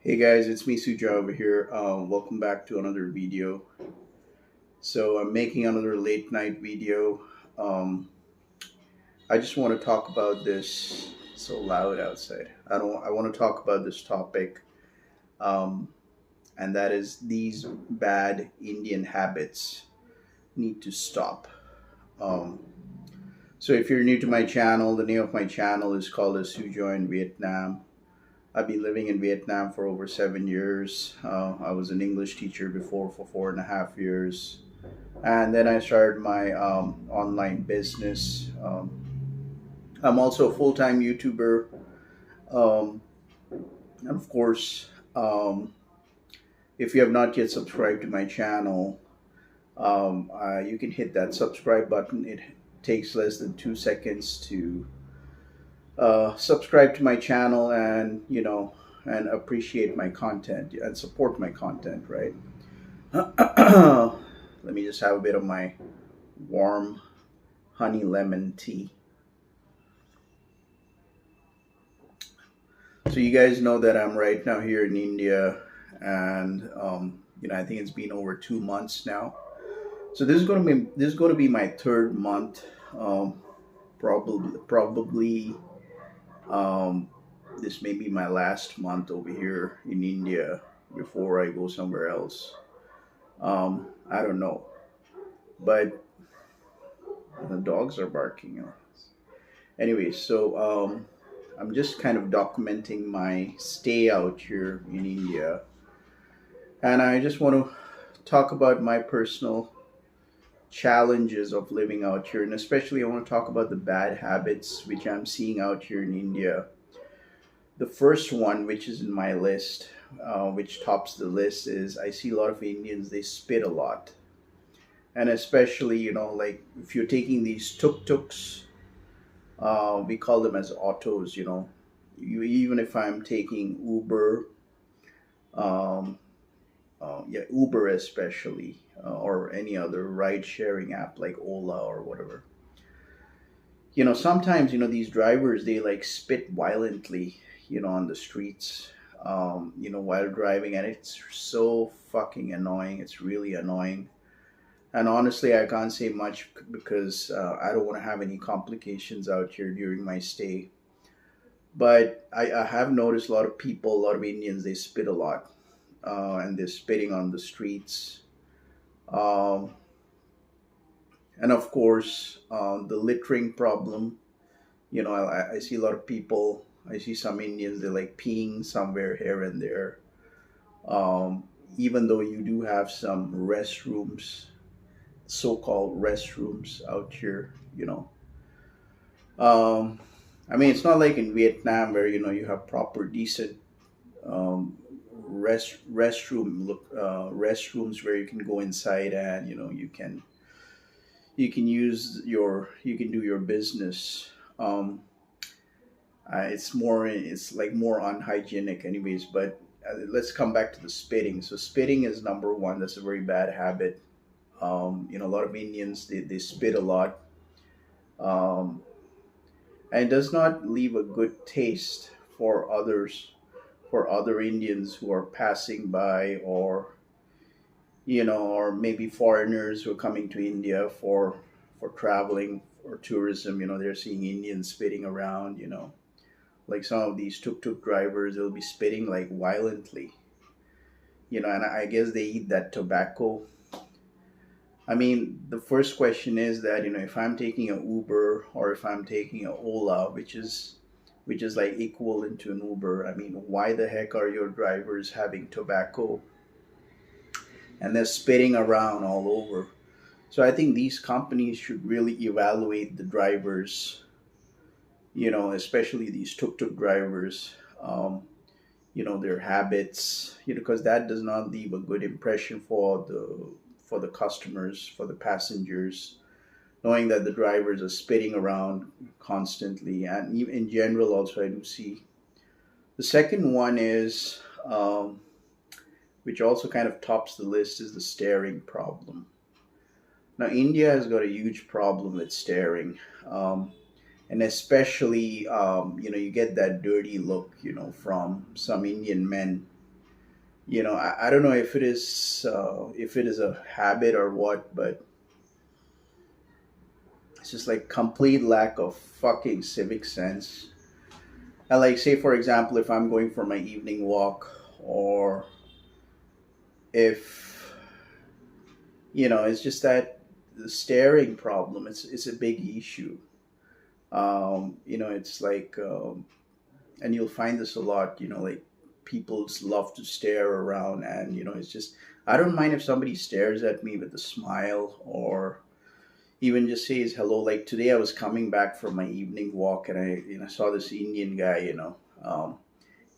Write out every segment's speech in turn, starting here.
Hey guys, it's me Suja over here. Welcome back to another video. So I'm making another late night video. Um, I just want to talk about this. So loud outside. I don't. I want to talk about this topic, um, and that is these bad Indian habits need to stop. Um, so if you're new to my channel, the name of my channel is called as Sujo in Vietnam. I've been living in Vietnam for over 7 years. I was an English teacher before for 4.5 years. And then I started my online business. I'm also a full time YouTuber. Um, and of course, if you have not yet subscribed to my channel, you can hit that subscribe button. It takes less than 2 seconds to subscribe to my channel and, and appreciate my content and support my content, right? Let me just have a bit of my warm honey lemon tea. So you guys know that I'm right now here in India, and I think it's been over 2 months now. So this is going to be my third month. Probably um, this may be my last month over here in India before I go somewhere else. I don't know, but the dogs are barking. Anyway, so I'm just kind of documenting my stay out here in India, and I just want to talk about my personal challenges of living out here, and especially I want to talk about the bad habits which I'm seeing out here in India. The first one, which is in my list, which tops the list, is I see a lot of Indians, they spit a lot. And especially, like if you're taking these tuk-tuks, we call them as autos, even if I'm taking Uber, um, yeah, Uber especially, or any other ride sharing app like Ola or whatever. Sometimes, these drivers, they like spit violently, on the streets, while driving, and it's so fucking annoying. It's really annoying. And honestly, I can't say much because I don't want to have any complications out here during my stay. But I have noticed a lot of people, a lot of Indians, they spit a lot, and they're spitting on the streets. Um, and of course, the littering problem. I see a lot of people. I see some Indians, they're like peeing somewhere here and there. Um, Even though you do have some restrooms, so-called restrooms out here, Um, I mean, it's not like in Vietnam where you have proper decent um, restrooms where you can go inside and you can do your business. Um, it's like more unhygienic, anyways. But let's come back to the spitting. So spitting is number one. That's a very bad habit. A lot of Indians they spit a lot. Um, and it does not leave a good taste for others, for other Indians who are passing by, or maybe foreigners who are coming to India for traveling or tourism. They're seeing Indians spitting around. Like some of these tuk-tuk drivers, they'll be spitting like violently. And I guess they eat that tobacco. I mean, the first question is that if I'm taking an Uber or if I'm taking an Ola, which is like equivalent to an Uber, I mean, why the heck are your drivers having tobacco and they're spitting around all over? So I think these companies should really evaluate the drivers, especially these tuk-tuk drivers, their habits, because that does not leave a good impression for the customers, for the passengers, knowing that the drivers are spitting around constantly. And even in general, also, I do see. The second one is, which also kind of tops the list, is the staring problem. Now, India has got a huge problem with staring. And especially, you get that dirty look, from some Indian men. I don't know if it is a habit or what, but it's just like complete lack of fucking civic sense. And like, say for example, if I'm going for my evening walk, or if it's just that the staring problem. It's a big issue. It's like, and you'll find this a lot. Like people just love to stare around, and it's just I don't mind if somebody stares at me with a smile, or even just says hello. Like today, I was coming back from my evening walk, and I saw this Indian guy.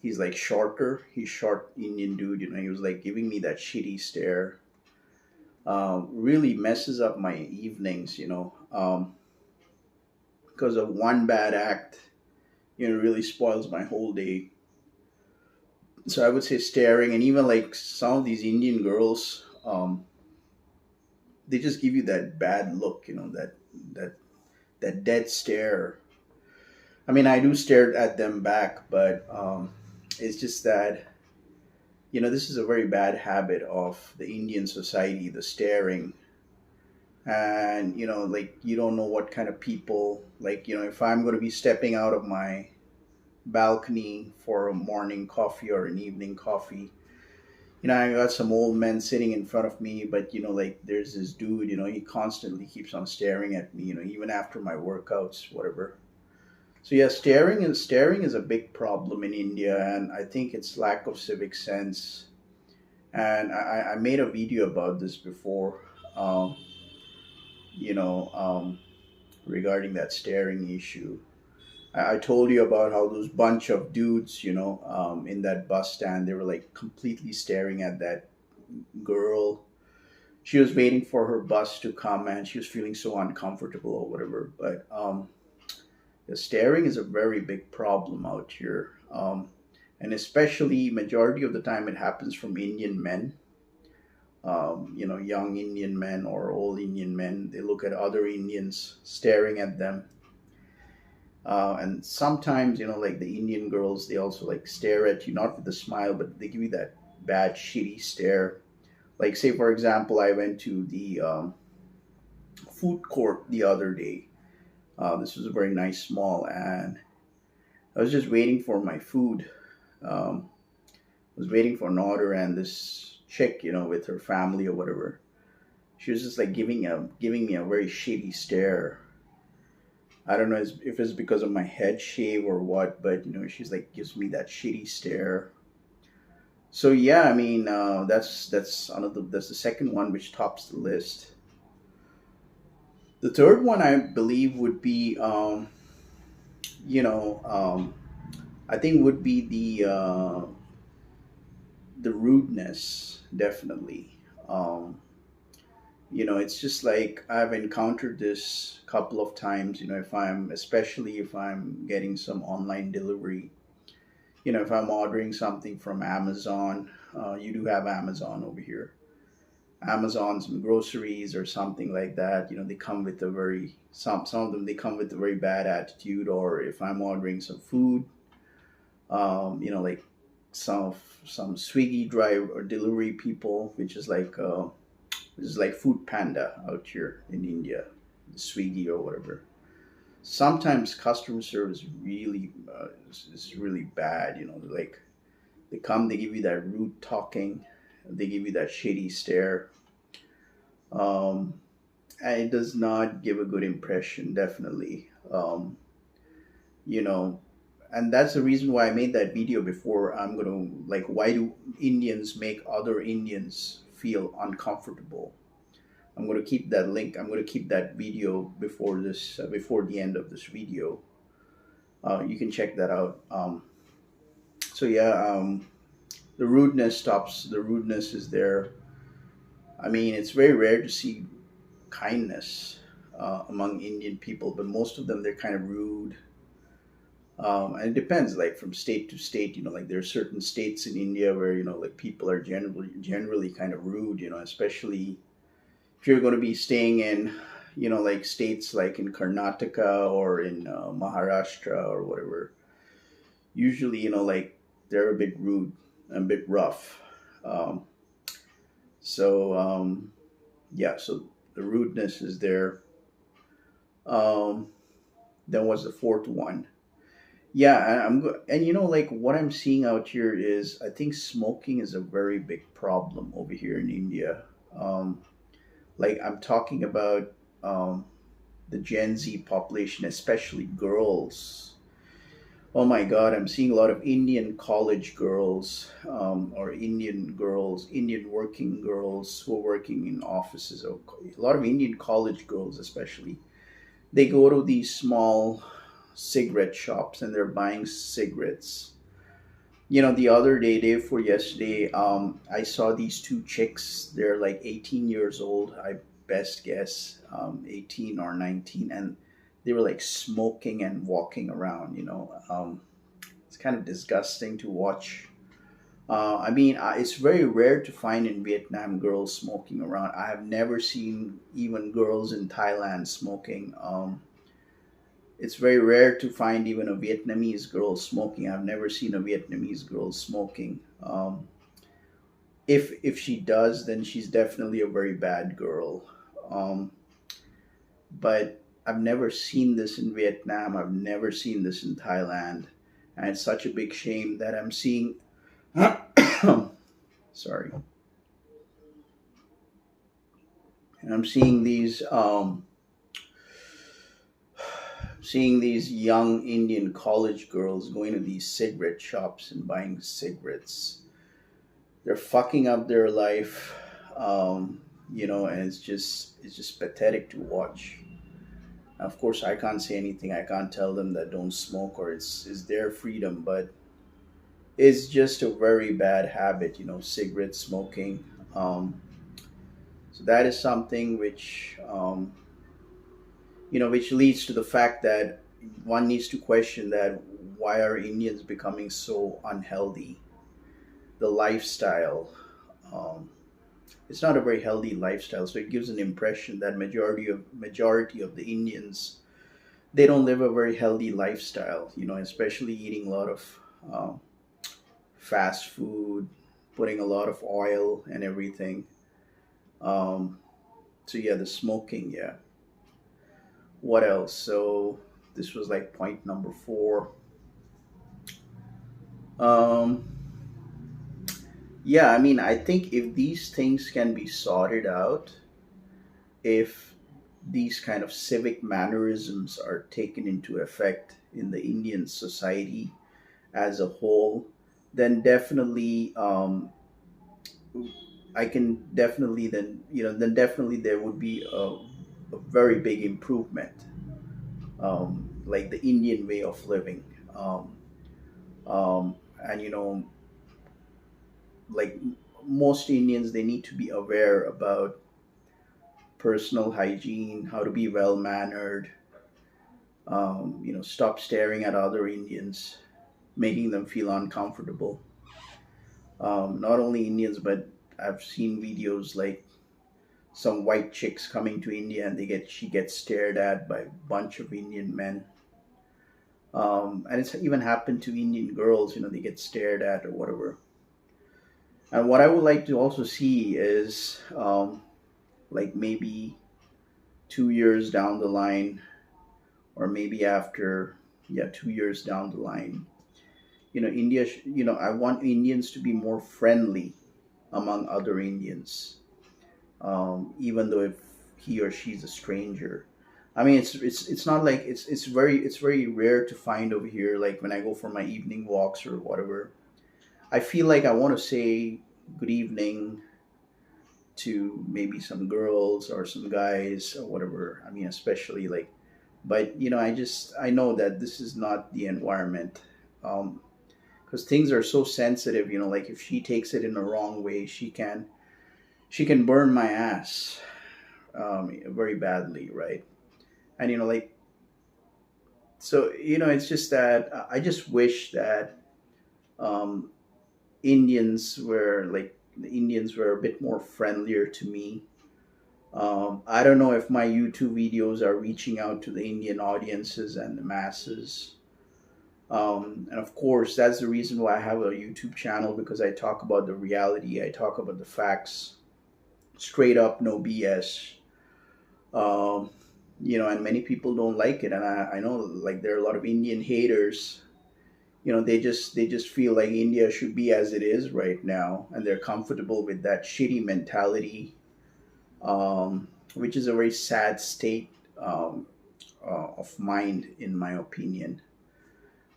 He's like shorter. He's short Indian dude. He was like giving me that shitty stare. Really messes up my evenings. Because of one bad act. Really spoils my whole day. So I would say staring, and even like some of these Indian girls, they just give you that bad look. That that dead stare. I mean, I do stare at them back, but it's just that this is a very bad habit of the Indian society, the staring. And like you don't know what kind of people, like if I'm going to be stepping out of my balcony for a morning coffee or an evening coffee, I got some old men sitting in front of me, but like there's this dude, he constantly keeps on staring at me, even after my workouts, whatever. So yeah, staring is a big problem in India, and I think it's lack of civic sense. And I made a video about this before, um, you know, regarding that staring issue. I told you about how those bunch of dudes, in that bus stand, they were like completely staring at that girl. She was waiting for her bus to come, and she was feeling so uncomfortable or whatever. But the staring is a very big problem out here. And especially majority of the time it happens from Indian men. Young Indian men or old Indian men. They look at other Indians staring at them. And sometimes, like the Indian girls, they also like stare at you, not with a smile, but they give you that bad, shitty stare. Like, say, for example, I went to the food court the other day. This was a very nice mall, and I was just waiting for my food. I was waiting for an order, and this chick, with her family or whatever, she was just like giving me a very shitty stare. I don't know if it's because of my head shave or what, but she's like gives me that shitty stare. So yeah, I mean, that's the second one which tops the list. The third one I believe would be, you know, I think would be the rudeness, definitely. Um, it's just like I've encountered this couple of times. Especially if I'm getting some online delivery. If I'm ordering something from Amazon, you do have Amazon over here. Amazon, some groceries or something like that. They come with a very some of them they come with a very bad attitude. Or if I'm ordering some food, like some Swiggy drive or delivery people, which is like Food Panda out here in India, Swiggy or whatever. Sometimes customer service really is really bad. Like they come, they give you that rude talking, they give you that shady stare, um, and it does not give a good impression. Definitely, you know, and that's the reason why I made that video before. I'm gonna like, why do Indians make other Indians feel uncomfortable? I'm going to keep that link. I'm going to keep that video before the end of this video. You can check that out. So yeah, the rudeness is there. I mean, it's very rare to see kindness among Indian people, but most of them, they're kind of rude. And it depends, like from state to state. Like there are certain states in India where like people are generally kind of rude. Especially if you're going to be staying in, like states like in Karnataka or in Maharashtra or whatever. Usually, like they're a bit rude, a bit rough. Um, so yeah, so the rudeness is there. Um, then what's the fourth one? Yeah, and like what I'm seeing out here is I think smoking is a very big problem over here in India. Um, like I'm talking about um, the Gen Z population, especially girls. Oh my God, I'm seeing a lot of Indian college girls, or Indian girls, Indian working girls who are working in offices. Or a lot of Indian college girls, especially. They go to these small cigarette shops and they're buying cigarettes. The other day before yesterday, I saw these two chicks. They're like 18 years old, I best guess, 18 or 19, and they were like smoking and walking around. It's kind of disgusting to watch. I mean, it's very rare to find in Vietnam girls smoking around. I have never seen even girls in Thailand smoking. It's very rare to find even a Vietnamese girl smoking. I've never seen a Vietnamese girl smoking. If she does, then she's definitely a very bad girl. Um, but I've never seen this in Vietnam. I've never seen this in Thailand, and it's such a big shame that I'm seeing. Sorry, and I'm seeing these young Indian college girls going to these cigarette shops and buying cigarettes. They're fucking up their life, and it's just pathetic to watch. Of course, I can't say anything. I can't tell them that don't smoke, or it's their freedom, but it's just a very bad habit, cigarette smoking. So that is something which leads to the fact that one needs to question that why are Indians becoming so unhealthy? The lifestyle. Um, it's not a very healthy lifestyle, so it gives an impression that majority of the Indians, they don't live a very healthy lifestyle. Especially eating a lot of um, fast food, putting a lot of oil and everything. Um, so yeah, the smoking. Yeah. What else? So this was like point number four. Um, yeah, I mean, I think if these things can be sorted out, if these kind of civic mannerisms are taken into effect in the Indian society as a whole, then definitely, I can definitely then definitely there would be a very big improvement, like the Indian way of living. Um, and like most Indians, they need to be aware about personal hygiene, how to be well mannered, stop staring at other Indians, making them feel uncomfortable. Not only Indians, but I've seen videos like some white chicks coming to India and she gets stared at by a bunch of Indian men. And it's even happened to Indian girls, they get stared at or whatever. And what I would like to also see is like maybe 2 years down the line, or maybe after, yeah, 2 years down the line, India, I want Indians to be more friendly among other Indians, even though if he or she's a stranger. I mean, it's not like it's very rare to find over here. Like when I go for my evening walks or whatever, I feel like I want to say good evening to maybe some girls or some guys or whatever. I mean, especially like, but I know that this is not the environment, because things are so sensitive. Like if she takes it in the wrong way, she can burn my ass, very badly, right? And like, so it's just that I just wish that um, the Indians were a bit more friendlier to me. I don't know if my YouTube videos are reaching out to the Indian audiences and the masses. And of course, that's the reason why I have a YouTube channel, because I talk about the reality, I talk about the facts, straight up, no BS. Um, and many people don't like it, and I know like there are a lot of Indian haters. They just feel like India should be as it is right now, and they're comfortable with that shitty mentality, which is a very sad state of mind, in my opinion.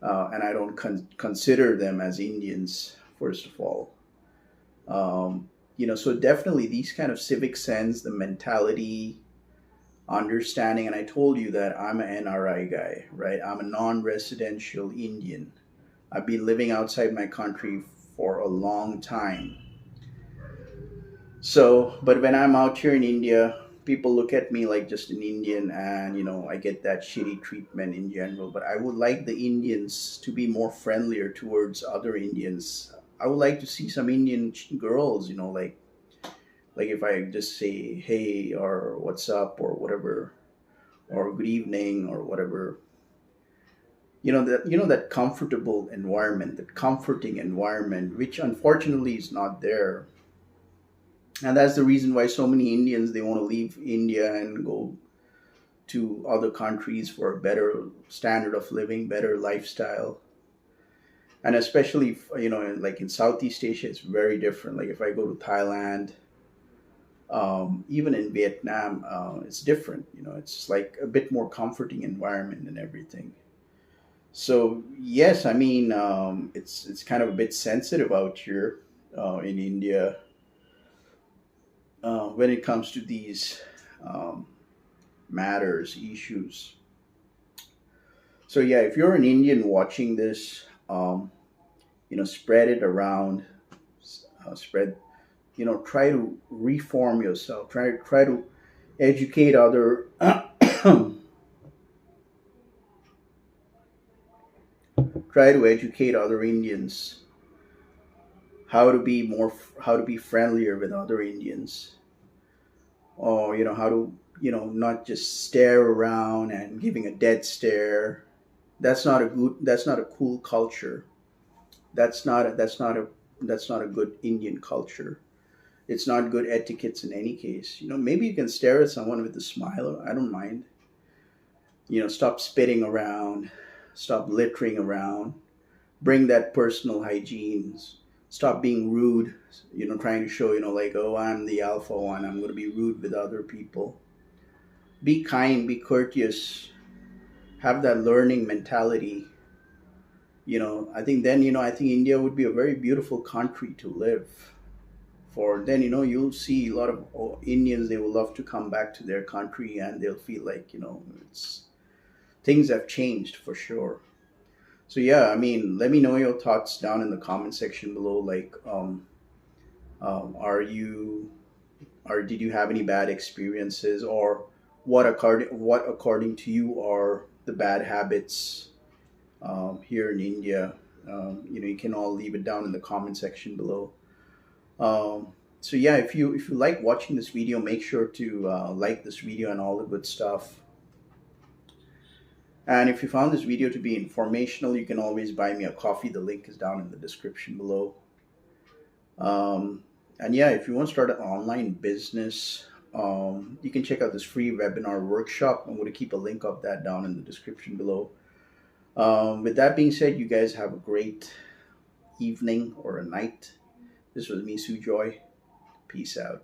And I don't consider them as Indians, first of all. So definitely these kind of civic sense, the mentality, understanding, and I told you that I'm an NRI guy, right? I'm a non-residential Indian. I've been living outside my country for a long time. So, but when I'm out here in India, people look at me like just an Indian, and I get that shitty treatment in general. But I would like the Indians to be more friendlier towards other Indians. I would like to see some Indian girls, like if I just say hey or what's up or whatever, or good evening or whatever. That comfortable environment, that comforting environment, which unfortunately is not there. And that's the reason why so many Indians, they want to leave India and go to other countries for a better standard of living, better lifestyle. And especially like in Southeast Asia, it's very different. Like if I go to Thailand, even in Vietnam, it's different. It's like a bit more comforting environment and everything. So yes, I mean, it's kind of a bit sensitive out here in India when it comes to these um, matters, issues. So yeah, if you're an Indian watching this, spread it around. Spread, try to reform yourself. Try to educate other. Try to educate other Indians how to be friendlier with other Indians, or how to not just stare around and giving a dead stare. That's not a cool culture. That's not a good Indian culture. It's not good etiquettes in any case. Maybe you can stare at someone with a smile. I don't mind. Stop spitting around, stop littering around, bring that personal hygiene. Stop being rude. Trying to show like, oh, I'm the alpha one, I'm going to be rude with other people. Be kind, be courteous, have that learning mentality. I think India would be a very beautiful country to live. For then, you'll see a lot of Indians, they will love to come back to their country, and they'll feel like it's things have changed for sure. So yeah, I mean, let me know your thoughts down in the comment section below. Like, are you or did you have any bad experiences, or what according to you are the bad habits here in India? You can all leave it down in the comment section below. So yeah, if you like watching this video, make sure to like this video and all the good stuff. And if you found this video to be informational, you can always buy me a coffee. The link is down in the description below. And yeah, if you want to start an online business, you can check out this free webinar workshop. I'm going to keep a link of that down in the description below. With that being said, you guys have a great evening or a night. This was me, Sujoy. Peace out.